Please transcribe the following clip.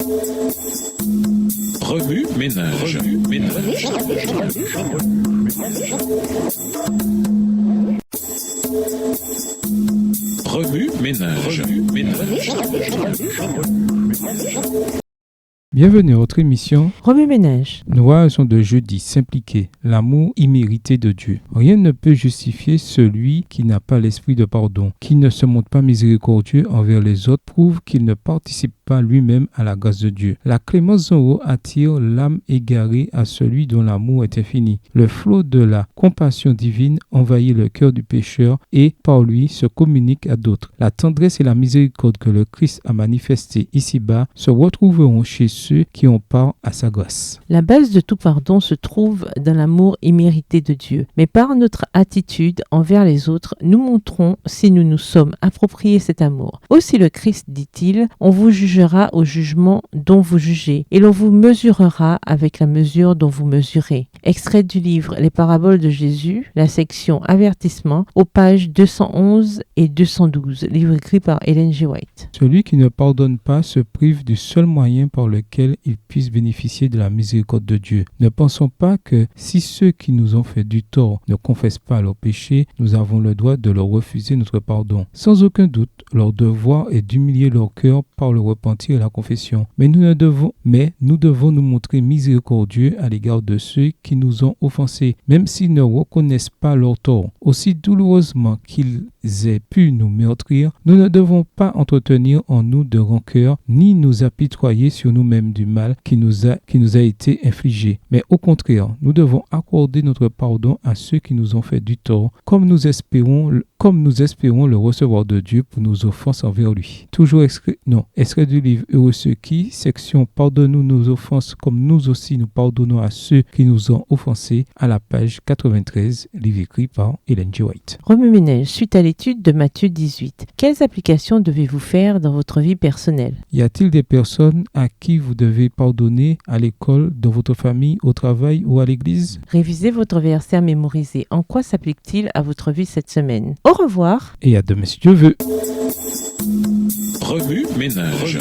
Remue ménage. Remue ménage. Bienvenue à votre émission Remue ménage. Nous voyons de jeudi s'impliquer, l'amour immérité de Dieu. Rien ne peut justifier celui qui n'a pas l'esprit de pardon, qui ne se montre pas miséricordieux envers les autres, prouve qu'il ne participe pas lui-même à la grâce de Dieu. La clémence d'en haut attire l'âme égarée à celui dont l'amour est infini. Le flot de la compassion divine envahit le cœur du pécheur et par lui se communique à d'autres. La tendresse et la miséricorde que le Christ a manifestées ici-bas se retrouveront chez ceux qui ont part à sa grâce. La base de tout pardon se trouve dans l'amour immérité de Dieu. Mais par notre attitude envers les autres, nous montrons si nous nous sommes appropriés cet amour. Aussi le Christ dit-il, on vous jugera au jugement dont vous jugez, et l'on vous mesurera avec la mesure dont vous mesurez. Extrait du livre Les paraboles de Jésus, la section avertissement, aux pages 211 et 212, livre écrit par Ellen G. White. Celui qui ne pardonne pas se prive du seul moyen par lequel il puisse bénéficier de la miséricorde de Dieu. Ne pensons pas que si ceux qui nous ont fait du tort ne confessent pas leurs péchés, nous avons le droit de leur refuser notre pardon. Sans aucun doute, leur devoir est d'humilier leur cœur par le repentir et la confession. Mais nous devons nous montrer miséricordieux à l'égard de ceux qui nous ont offensés, même s'ils ne reconnaissent pas leur tort. Aussi douloureusement qu'ils aient pu nous meurtrir, nous ne devons pas entretenir en nous de rancœur, ni nous apitoyer sur nous-mêmes du mal qui nous a été infligé. Mais au contraire, nous devons accorder notre pardon à ceux qui nous ont fait du tort, comme nous espérons le recevoir de Dieu pour nos offenses envers lui. Toujours extrait du livre Heureux ceux qui, section Pardonne-nous nos offenses comme nous aussi nous pardonnons à ceux qui nous ont offensés, à la page 93, livre écrit par Ellen G. White. Remue ménage, suite à l'étude de Matthieu 18. Quelles applications devez-vous faire dans votre vie personnelle? Y a-t-il des personnes à qui vous devez pardonner à l'école, dans votre famille, au travail ou à l'église? Révisez votre verset à mémoriser. En quoi s'applique-t-il à votre vie cette semaine? Au revoir. Et à demain si Dieu veut. Remue ménage.